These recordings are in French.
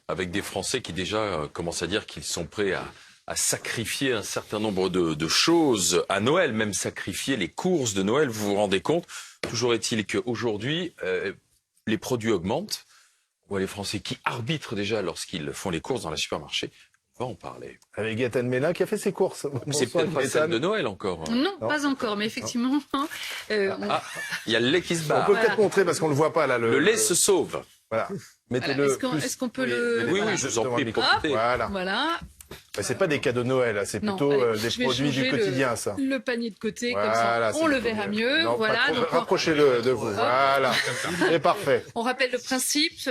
avec des Français qui déjà commencent à dire qu'ils sont prêts à sacrifier un certain nombre de choses à Noël, même sacrifier les courses de Noël, vous vous rendez compte? Toujours est-il qu'aujourd'hui, les produits augmentent. On voit les Français qui arbitrent déjà lorsqu'ils font les courses dans les supermarchés. On va en parler. Avec Gaëtan Mélin qui a fait ses courses. C'est peut-être pas celle de Noël encore. Non, pas encore, mais effectivement... il y a le lait qui se bat. On peut peut-être montrer parce qu'on ne le voit pas là. Le lait se sauve. Voilà. Mettez-le. Est-ce qu'on peut le... Oui, je vous en prie, profitez. Voilà. C'est pas des cadeaux de Noël, c'est plutôt des produits du quotidien, ça. Le panier de côté, comme ça, on le verra mieux. Non, voilà. Rapprochez-le de vous. Voilà. C'est parfait. On rappelle le principe.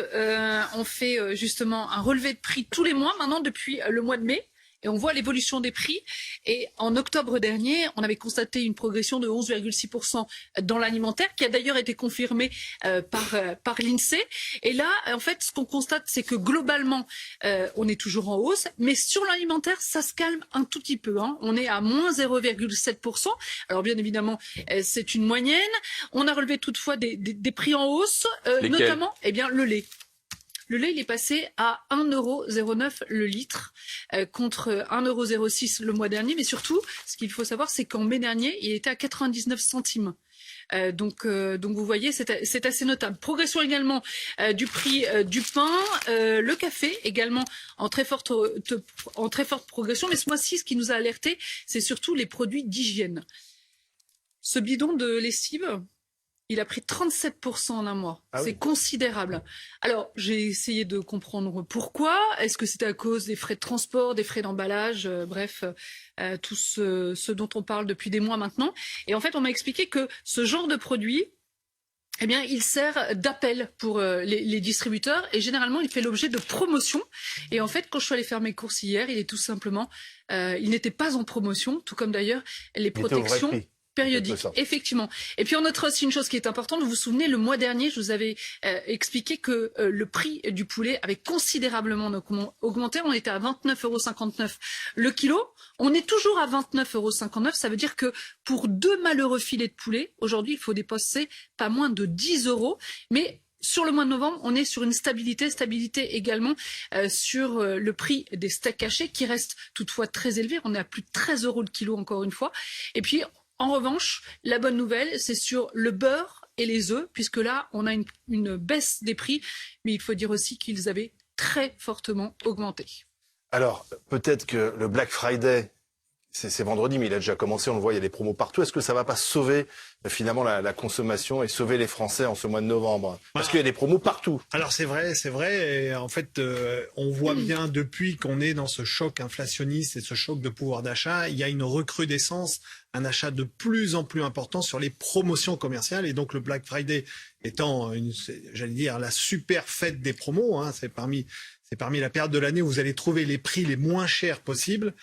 On fait justement un relevé de prix tous les mois maintenant depuis le mois de mai. Et on voit l'évolution des prix. Et en octobre dernier, on avait constaté une progression de 11,6% dans l'alimentaire, qui a d'ailleurs été confirmée par l'INSEE. Et là, en fait, ce qu'on constate, c'est que globalement, on est toujours en hausse. Mais sur l'alimentaire, ça se calme un tout petit peu. On est à moins 0,7%. Alors bien évidemment, c'est une moyenne. On a relevé toutefois des prix en hausse, notamment le lait. Le lait, il est passé à 1,09 € le litre, contre 1,06 € le mois dernier. Mais surtout, ce qu'il faut savoir, c'est qu'en mai dernier, il était à 99 centimes. Donc vous voyez, c'est assez notable. Progression également du prix du pain, le café également en très forte progression. Mais ce mois-ci, ce qui nous a alerté, c'est surtout les produits d'hygiène. Ce bidon de lessive, il a pris 37% en un mois. C'est considérable. Alors, j'ai essayé de comprendre pourquoi. Est-ce que c'était à cause des frais de transport, des frais d'emballage, bref, tout ce dont on parle depuis des mois maintenant. Et en fait, on m'a expliqué que ce genre de produit, eh bien, il sert d'appel pour les distributeurs et généralement, il fait l'objet de promotions. Et en fait, quand je suis allée faire mes courses hier, il est tout simplement, il n'était pas en promotion, tout comme d'ailleurs les protections périodiques, effectivement. Et puis on notera aussi une chose qui est importante. Vous vous souvenez, le mois dernier, je vous avais expliqué que le prix du poulet avait considérablement augmenté. On était à 29,59 € le kilo. On est toujours à 29,59 €. Ça veut dire que pour 2 malheureux filets de poulet, aujourd'hui, il faut dépenser pas moins de 10 €. Mais sur le mois de novembre, on est sur une stabilité également sur le prix des steaks hachés qui reste toutefois très élevé. On est à plus de 13 € le kilo encore une fois. Et puis, en revanche, la bonne nouvelle, c'est sur le beurre et les œufs, puisque là, on a une baisse des prix, mais il faut dire aussi qu'ils avaient très fortement augmenté. Alors, peut-être que le Black Friday, c'est vendredi, mais il a déjà commencé, on le voit, il y a des promos partout. Est-ce que ça ne va pas sauver finalement la consommation et sauver les Français en ce mois de novembre? Parce qu'il y a des promos partout. Alors c'est vrai. Et en fait, on voit bien depuis qu'on est dans ce choc inflationniste et ce choc de pouvoir d'achat, il y a une recrudescence, un achat de plus en plus important sur les promotions commerciales. Et donc le Black Friday étant, j'allais dire, la super fête des promos, c'est parmi la période de l'année où vous allez trouver les prix les moins chers possibles.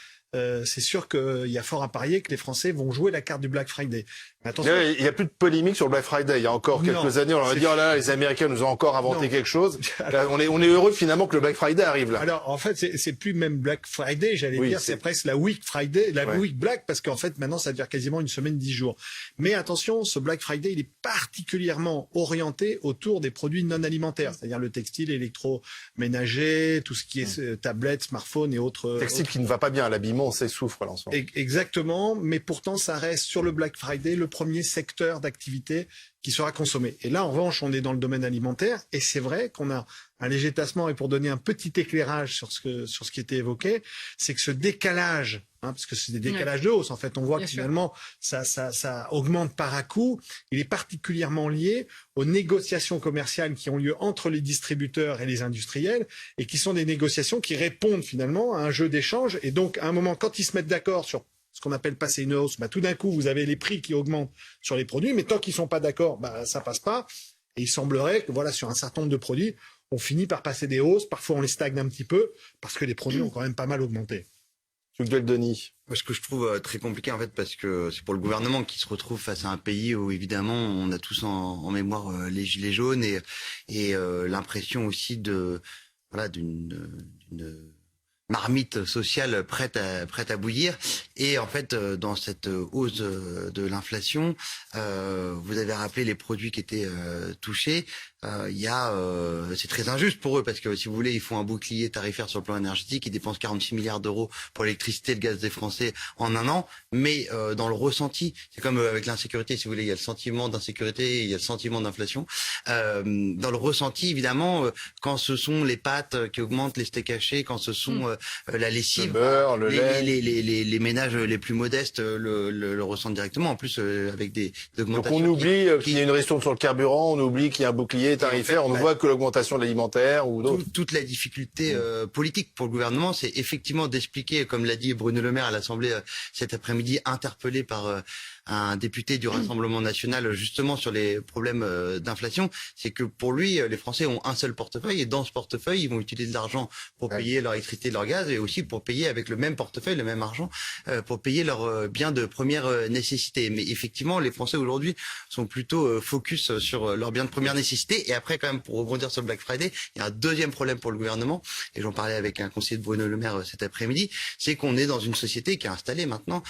C'est sûr qu'il y a fort à parier que les Français vont jouer la carte du Black Friday. Mais attention. Là, il n'y a plus de polémique sur le Black Friday. Il y a encore quelques années, on va dire là, les Américains nous ont encore inventé quelque chose. Là, on est heureux finalement que le Black Friday arrive là. Alors en fait, c'est plus même Black Friday, j'allais dire, c'est presque la Week Friday, Week Black, parce qu'en fait maintenant ça dure quasiment une semaine, 10 jours. Mais attention, ce Black Friday, il est particulièrement orienté autour des produits non alimentaires, c'est-à-dire le textile, électroménager, tout ce qui est tablettes, smartphones et autres. Textile qui ne va pas bien, l'habillement, ça souffre là en ce moment. Exactement, mais pourtant ça reste sur le Black Friday le premier secteur d'activité qui sera consommé. Et là, en revanche, on est dans le domaine alimentaire, et c'est vrai qu'on a un léger tassement. Et pour donner un petit éclairage sur ce qui était évoqué, c'est que ce décalage, parce que c'est des décalages de hausse, en fait, on voit que finalement ça augmente par à-coup. Il est particulièrement lié aux négociations commerciales qui ont lieu entre les distributeurs et les industriels, et qui sont des négociations qui répondent finalement à un jeu d'échange. Et donc, à un moment, quand ils se mettent d'accord sur ce qu'on appelle passer une hausse, tout d'un coup, vous avez les prix qui augmentent sur les produits, mais tant qu'ils sont pas d'accord, ça passe pas. Et il semblerait que sur un certain nombre de produits, on finit par passer des hausses. Parfois, on les stagne un petit peu parce que les produits ont quand même pas mal augmenté. Denis. Ce que je trouve très compliqué en fait, parce que c'est pour le gouvernement qui se retrouve face à un pays où évidemment on a tous en mémoire les gilets jaunes et l'impression aussi d'une marmite sociale prête à bouillir. Et en fait, dans cette hausse de l'inflation, vous avez rappelé les produits qui étaient touchés. C'est très injuste pour eux parce que si vous voulez, ils font un bouclier tarifaire sur le plan énergétique, ils dépensent 46 milliards d'euros pour l'électricité et le gaz des Français en un an, mais dans le ressenti, c'est comme avec l'insécurité, si vous voulez, il y a le sentiment d'insécurité et il y a le sentiment d'inflation. Dans le ressenti, évidemment, quand ce sont les pâtes qui augmentent, les steaks hachés, quand ce sont la lessive, le beurre, le lait. les ménages les plus modestes le ressentent directement. En plus, avec des augmentations. Donc on oublie qu'il y a une restriction sur le carburant, on oublie qu'il y a un bouclier tarifaire, on ne voit que l'augmentation de l'alimentaire ou d'autres. Toute la difficulté politique pour le gouvernement, c'est effectivement d'expliquer, comme l'a dit Bruno Le Maire à l'Assemblée cet après-midi, interpellé par un député du Rassemblement national justement sur les problèmes d'inflation, c'est que pour lui, les Français ont un seul portefeuille et dans ce portefeuille, ils vont utiliser de l'argent pour payer leur électricité, leur gaz et aussi pour payer avec le même portefeuille, le même argent, pour payer leurs biens de première nécessité. Mais effectivement, les Français aujourd'hui sont plutôt focus sur leurs biens de première nécessité. Et après, quand même, pour rebondir sur le Black Friday, il y a un deuxième problème pour le gouvernement, et j'en parlais avec un conseiller de Bruno Le Maire cet après-midi, c'est qu'on est dans une société qui a installé maintenant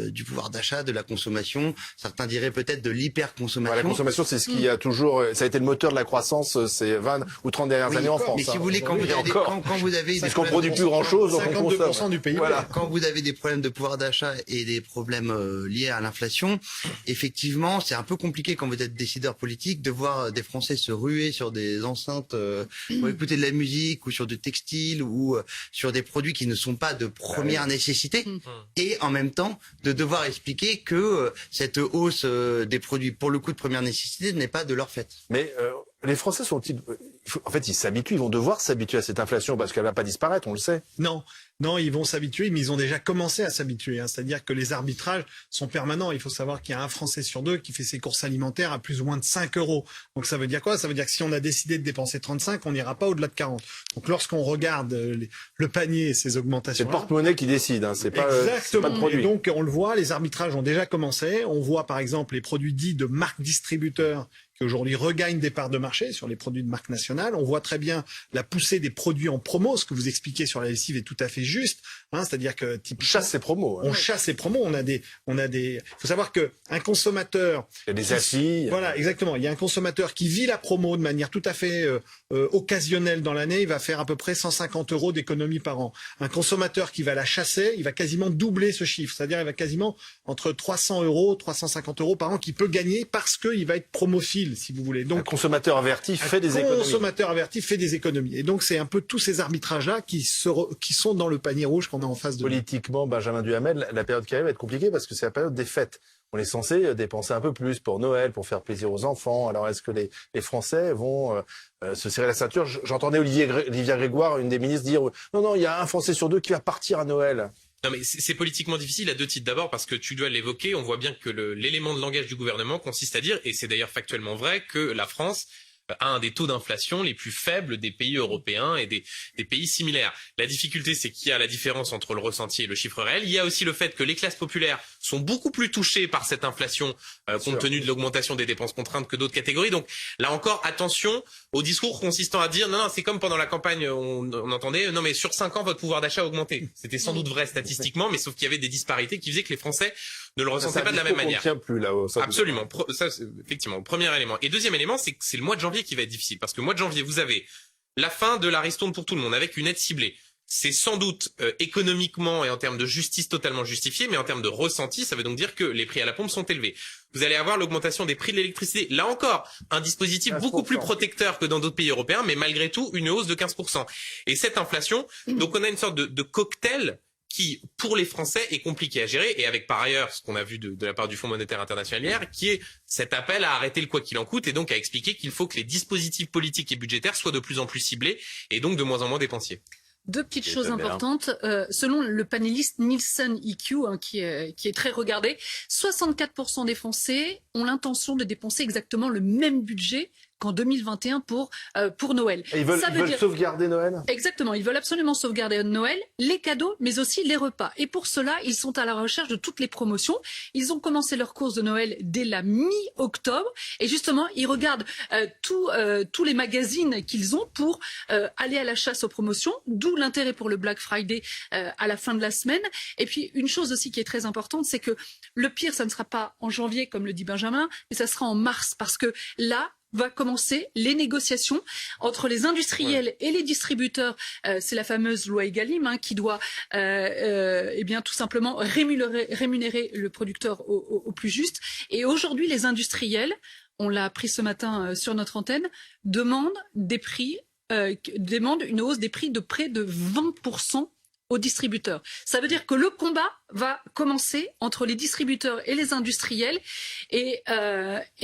du pouvoir d'achat, de la consommation, certains diraient peut-être de l'hyper-consommation. La consommation, c'est ce qui a toujours, ça a été le moteur de la croissance ces 20 ou 30 dernières années en France. Mais si vous voulez, quand vous avez parce qu'on produit plus grand-chose, donc on consomme. 52% du pays. Voilà. Quand vous avez des problèmes de pouvoir d'achat et des problèmes liés à l'inflation, effectivement, c'est un peu compliqué quand vous êtes décideur politique de voir des Français se ruer sur des enceintes pour écouter de la musique ou sur du textile ou sur des produits qui ne sont pas de première nécessité et en même temps de devoir expliquer que cette hausse des produits pour le coup de première nécessité n'est pas de leur fait. Mais les Français sont-ils... En fait, ils s'habituent, ils vont devoir s'habituer à cette inflation parce qu'elle va pas disparaître, on le sait. Non, ils vont s'habituer, mais ils ont déjà commencé à s'habituer. C'est-à-dire que les arbitrages sont permanents. Il faut savoir qu'il y a un Français sur deux qui fait ses courses alimentaires à plus ou moins de 5 euros. Donc ça veut dire quoi? Ça veut dire que si on a décidé de dépenser 35, on n'ira pas au-delà de 40. Donc lorsqu'on regarde le panier et ses augmentations... C'est le porte-monnaie qui décide, hein. C'est pas le produit. Et donc on le voit, les arbitrages ont déjà commencé. On voit par exemple les produits dits de marque distributeur qui aujourd'hui regagnent des parts de marché sur les produits de marque nationale. On voit très bien la poussée des produits en promo. Ce que vous expliquez sur la lessive est tout à fait juste. C'est-à-dire que on chasse ces promos. On chasse ces promos. On a des. Faut savoir que un consommateur. Il y a des affiches. Voilà, exactement. Il y a un consommateur qui vit la promo de manière tout à fait occasionnelle dans l'année. Il va faire à peu près 150 euros d'économie par an. Un consommateur qui va la chasser, il va quasiment doubler ce chiffre. C'est-à-dire, il va quasiment entre 300 euros, 350 euros par an qu'il peut gagner parce qu'il va être promophile, si vous voulez. Donc, un consommateur averti fait des économies. Un consommateur averti fait des économies. Et donc, c'est un peu tous ces arbitrages-là qui sont dans le panier rouge qu'on a en face de nous. Politiquement, Benjamin Duhamel, la période qui arrive va être compliquée parce que c'est la période des fêtes. On est censé dépenser un peu plus pour Noël, pour faire plaisir aux enfants. Alors, est-ce que les Français vont se serrer la ceinture? J'entendais Olivia Grégoire, une des ministres, dire non, il y a un Français sur deux qui va partir à Noël. Non mais c'est politiquement difficile à deux titres. D'abord parce que tu dois l'évoquer, on voit bien que l'élément de langage du gouvernement consiste à dire, et c'est d'ailleurs factuellement vrai, que la France a un des taux d'inflation les plus faibles des pays européens et des pays similaires. La difficulté, c'est qu'il y a la différence entre le ressenti et le chiffre réel. Il y a aussi le fait que les classes populaires sont beaucoup plus touchées par cette inflation compte tenu de l'augmentation des dépenses contraintes que d'autres catégories. Donc là encore, attention au discours consistant à dire non, c'est comme pendant la campagne, on entendait non mais sur 5 ans votre pouvoir d'achat a augmenté. C'était sans doute vrai statistiquement, mais sauf qu'il y avait des disparités qui faisaient que les Français ne le ressentaient pas de la même manière. Tient plus là-haut. Absolument. Ça, effectivement, premier élément. Et deuxième élément, c'est que c'est le mois de janvier qui va être difficile. Parce que le mois de janvier, vous avez la fin de la ristourne pour tout le monde avec une aide ciblée. C'est sans doute économiquement et en termes de justice totalement justifié, mais en termes de ressenti, ça veut donc dire que les prix à la pompe sont élevés. Vous allez avoir l'augmentation des prix de l'électricité. Là encore, un dispositif 15%. Beaucoup plus protecteur que dans d'autres pays européens, mais malgré tout, une hausse de 15%. Et cette inflation, donc on a une sorte de cocktail qui, pour les Français, est compliqué à gérer, et avec par ailleurs ce qu'on a vu de la part du Fonds monétaire international hier, qui est cet appel à arrêter le quoi qu'il en coûte, et donc à expliquer qu'il faut que les dispositifs politiques et budgétaires soient de plus en plus ciblés, et donc de moins en moins dépensiers. Deux petites choses importantes. Selon le panéliste Nielsen EQ, qui est très regardé, 64% des Français ont l'intention de dépenser exactement le même budget qu'en 2021 pour Noël. Et ils veulent sauvegarder Noël? Exactement, ils veulent absolument sauvegarder Noël, les cadeaux, mais aussi les repas. Et pour cela, ils sont à la recherche de toutes les promotions. Ils ont commencé leur course de Noël dès la mi-octobre. Et justement, ils regardent tous les magazines qu'ils ont pour aller à la chasse aux promotions, d'où l'intérêt pour le Black Friday à la fin de la semaine. Et puis, une chose aussi qui est très importante, c'est que le pire, ça ne sera pas en janvier, comme le dit Benjamin, mais ça sera en mars, parce que là, va commencer les négociations entre les industriels et les distributeurs. C'est la fameuse loi Egalim qui doit tout simplement rémunérer le producteur au plus juste. Et aujourd'hui, les industriels, on l'a appris ce matin sur notre antenne, demandent une hausse des prix de près de 20% aux distributeurs. Ça veut dire que le combat va commencer entre les distributeurs et les industriels. Et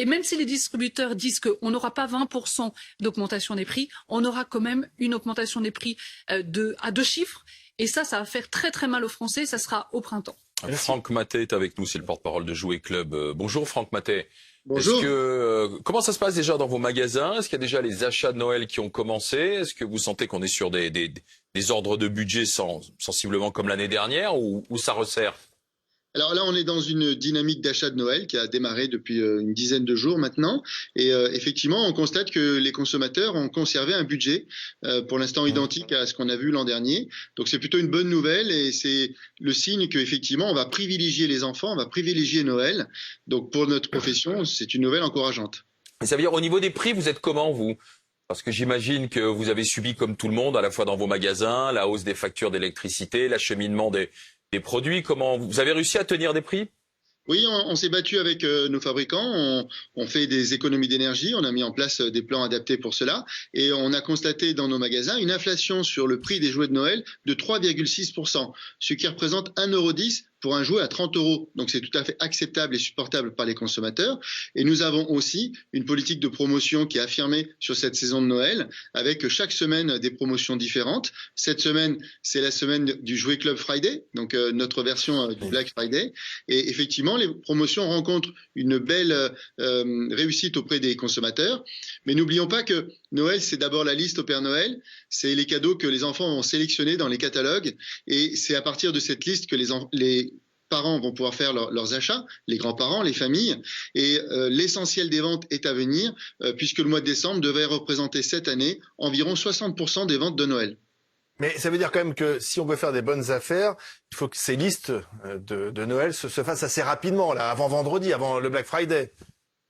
même si les distributeurs disent qu'on n'aura pas 20% d'augmentation des prix, on aura quand même une augmentation des prix à 2 chiffres. Et ça va faire très très mal aux Français. Ça sera au printemps. Franck Mathey est avec nous, c'est le porte-parole de Jouet Club. Bonjour Franck Mathey. Bonjour. Comment ça se passe déjà dans vos magasins? Est-ce qu'il y a déjà les achats de Noël qui ont commencé? Est-ce que vous sentez qu'on est sur des ordres de budget sensiblement comme l'année dernière ou ça resserre? Alors là, on est dans une dynamique d'achat de Noël qui a démarré depuis une dizaine de jours maintenant. Et effectivement, on constate que les consommateurs ont conservé un budget pour l'instant identique à ce qu'on a vu l'an dernier. Donc c'est plutôt une bonne nouvelle et c'est le signe qu'effectivement, on va privilégier les enfants, on va privilégier Noël. Donc pour notre profession, c'est une nouvelle encourageante. Et ça veut dire au niveau des prix, vous êtes comment vous? Parce que j'imagine que vous avez subi comme tout le monde, à la fois dans vos magasins, la hausse des factures d'électricité, l'acheminement des produits. Comment vous avez réussi à tenir des prix? Oui, on s'est battu avec nos fabricants, on fait des économies d'énergie, on a mis en place des plans adaptés pour cela et on a constaté dans nos magasins une inflation sur le prix des jouets de Noël de 3,6%, ce qui représente 1,10 € pour un jouet à 30 €. Donc c'est tout à fait acceptable et supportable par les consommateurs. Et nous avons aussi une politique de promotion qui est affirmée sur cette saison de Noël, avec chaque semaine des promotions différentes. Cette semaine, c'est la semaine du Jouet Club Friday, donc notre version du Black Friday. Et effectivement, les promotions rencontrent une belle réussite auprès des consommateurs. Mais n'oublions pas que Noël, c'est d'abord la liste au Père Noël, c'est les cadeaux que les enfants vont sélectionner dans les catalogues, et c'est à partir de cette liste que les parents vont pouvoir faire leurs achats, les grands-parents, les familles, et l'essentiel des ventes est à venir, puisque le mois de décembre devrait représenter cette année environ 60% des ventes de Noël. Mais ça veut dire quand même que si on veut faire des bonnes affaires, il faut que ces listes de Noël se fassent assez rapidement, là, avant vendredi, avant le Black Friday.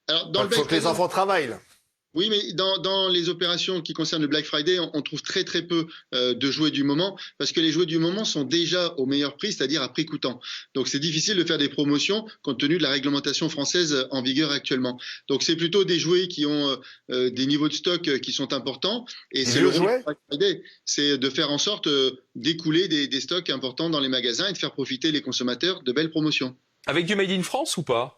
Alors, il faut que les enfants travaillent, là. Oui, mais dans les opérations qui concernent le Black Friday, on trouve très très peu de jouets du moment, parce que les jouets du moment sont déjà au meilleur prix, c'est-à-dire à prix coûtant. Donc c'est difficile de faire des promotions compte tenu de la réglementation française en vigueur actuellement. Donc c'est plutôt des jouets qui ont des niveaux de stock qui sont importants. Et c'est le rôle du Black Friday, c'est de faire en sorte d'écouler des stocks importants dans les magasins et de faire profiter les consommateurs de belles promotions. Avec du Made in France ou pas?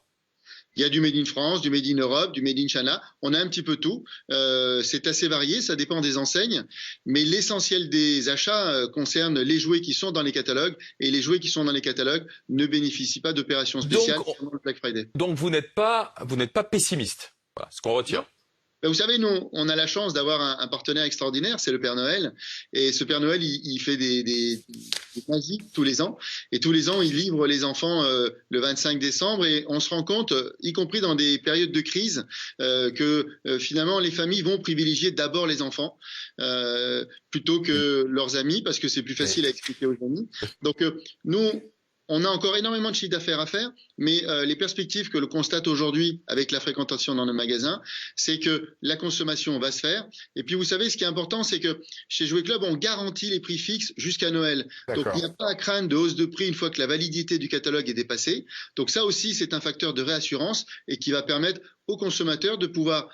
Il y a du Made in France, du Made in Europe, du Made in China. On a un petit peu tout. C'est assez varié, ça dépend des enseignes. Mais l'essentiel des achats concerne les jouets qui sont dans les catalogues. Et les jouets qui sont dans les catalogues ne bénéficient pas d'opérations spéciales pendant le Black Friday. Donc vous n'êtes pas pessimiste. Voilà ce qu'on retient. Non. Vous savez, nous, on a la chance d'avoir un partenaire extraordinaire, c'est le Père Noël. Et ce Père Noël, il fait des magies tous les ans. Et tous les ans, il livre les enfants le 25 décembre. Et on se rend compte, y compris dans des périodes de crise, que finalement, les familles vont privilégier d'abord les enfants plutôt que leurs amis, parce que c'est plus facile à expliquer aux amis. Donc, nous... On a encore énormément de chiffre d'affaires à faire, mais les perspectives que l'on constate aujourd'hui avec la fréquentation dans nos magasins, c'est que la consommation va se faire. Et puis vous savez, ce qui est important, c'est que chez Jouet Club, on garantit les prix fixes jusqu'à Noël. Donc il n'y a pas à craindre de hausse de prix une fois que la validité du catalogue est dépassée. Donc ça aussi, c'est un facteur de réassurance et qui va permettre aux consommateurs de pouvoir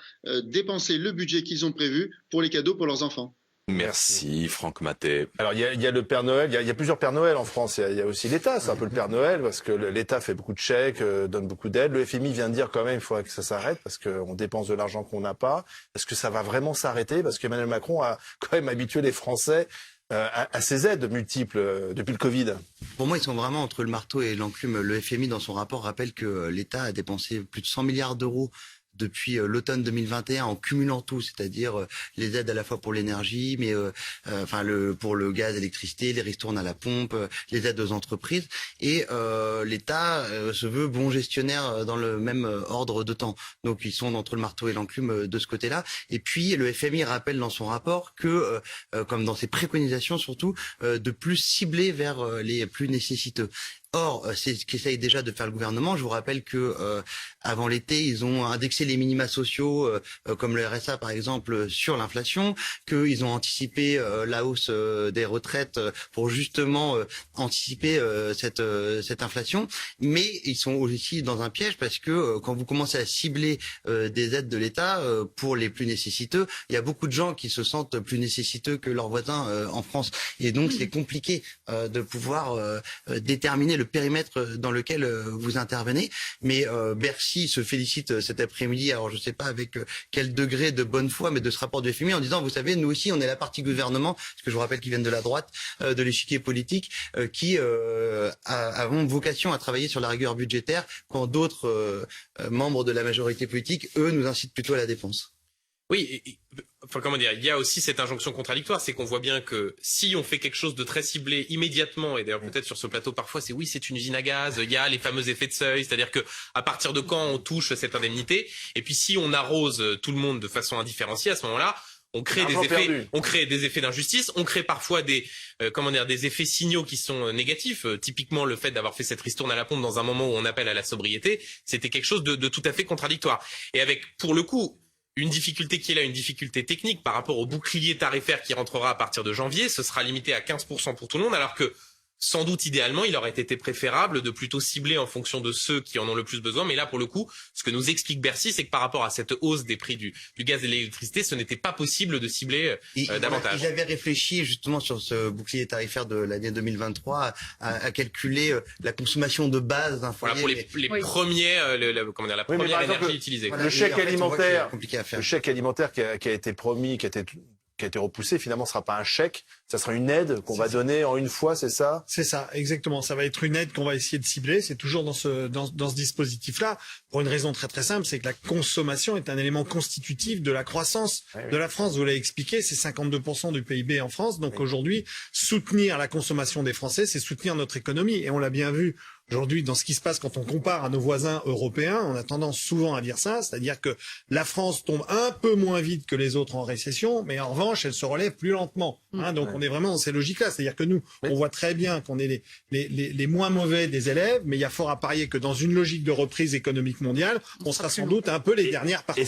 dépenser le budget qu'ils ont prévu pour les cadeaux pour leurs enfants. Merci Franck Mathey. Alors il y a le Père Noël, il y a plusieurs Pères Noël en France. Il y a aussi l'État, c'est un peu le Père Noël parce que l'État fait beaucoup de chèques, donne beaucoup d'aides. Le FMI vient de dire quand même il faudrait que ça s'arrête parce qu'on dépense de l'argent qu'on n'a pas. Est-ce que ça va vraiment s'arrêter? Parce qu'Emmanuel Macron a quand même habitué les Français à ces aides multiples depuis le Covid? Pour moi, ils sont vraiment entre le marteau et l'enclume. Le FMI, dans son rapport, rappelle que l'État a dépensé plus de 100 milliards d'euros depuis l'automne 2021 en cumulant tout, c'est-à-dire les aides à la fois pour l'énergie, mais pour le gaz, l'électricité, les ristournes à la pompe, les aides aux entreprises. Et l'État se veut bon gestionnaire dans le même ordre de temps. Donc ils sont entre le marteau et l'enclume de ce côté-là. Et puis le FMI rappelle dans son rapport que, comme dans ses préconisations surtout, de plus cibler vers les plus nécessiteux. Or, c'est ce qu'essaye déjà de faire le gouvernement. Je vous rappelle que avant l'été, ils ont indexé les minima sociaux, comme le RSA par exemple, sur l'inflation, qu'ils ont anticipé la hausse des retraites pour justement anticiper cette inflation. Mais ils sont aussi dans un piège parce que quand vous commencez à cibler des aides de l'État pour les plus nécessiteux, il y a beaucoup de gens qui se sentent plus nécessiteux que leurs voisins en France. Et donc, c'est compliqué de pouvoir déterminer le périmètre dans lequel vous intervenez. Mais Bercy se félicite cet après-midi, alors je ne sais pas avec quel degré de bonne foi, mais de ce rapport du FMI en disant, vous savez, nous aussi, on est la partie gouvernement, parce que je vous rappelle qu'ils viennent de la droite, de l'échiquier politique, qui avons vocation à travailler sur la rigueur budgétaire, quand d'autres membres de la majorité politique, eux, nous incitent plutôt à la dépense. Oui, enfin comment dire, il y a aussi cette injonction contradictoire, c'est qu'on voit bien que si on fait quelque chose de très ciblé immédiatement, et d'ailleurs peut-être sur ce plateau parfois c'est oui c'est une usine à gaz, il y a les fameux effets de seuil, c'est-à-dire que à partir de quand on touche cette indemnité, et puis si on arrose tout le monde de façon indifférenciée à ce moment-là, on crée des effets d'injustice, on crée parfois des effets signaux qui sont négatifs. Typiquement, le fait d'avoir fait cette ristourne à la pompe dans un moment où on appelle à la sobriété, c'était quelque chose de tout à fait contradictoire. Et avec, pour le coup, une difficulté qui est là, une difficulté technique par rapport au bouclier tarifaire qui rentrera à partir de janvier, ce sera limité à 15% pour tout le monde, alors que sans doute, idéalement, il aurait été préférable de plutôt cibler en fonction de ceux qui en ont le plus besoin. Mais là, pour le coup, ce que nous explique Bercy, c'est que par rapport à cette hausse des prix du gaz et de l'électricité, ce n'était pas possible de cibler davantage. Ils avaient réfléchi justement sur ce bouclier tarifaire de l'année 2023 à calculer la consommation de base d'un foyer. Voilà, pour les premiers, la première énergie utilisée. Le chèque alimentaire, compliqué à faire. le chèque alimentaire qui a été promis, qui a été repoussé, finalement, ce sera pas un chèque, ça sera une aide qu'on va donner en une fois, c'est ça? C'est ça, exactement. Ça va être une aide qu'on va essayer de cibler. C'est toujours dans ce dispositif-là, pour une raison très très simple, c'est que la consommation est un élément constitutif de la croissance de la France. Vous l'avez expliqué, c'est 52% du PIB en France. Donc aujourd'hui, soutenir la consommation des Français, c'est soutenir notre économie. Et on l'a bien vu aujourd'hui, dans ce qui se passe quand on compare à nos voisins européens, on a tendance souvent à dire ça, c'est-à-dire que la France tombe un peu moins vite que les autres en récession, mais en revanche, elle se relève plus lentement. Donc on est vraiment dans ces logiques-là, c'est-à-dire que nous, on voit très bien qu'on est les moins mauvais des élèves, mais il y a fort à parier que dans une logique de reprise économique mondiale, on sera sans doute un peu les dernières parties.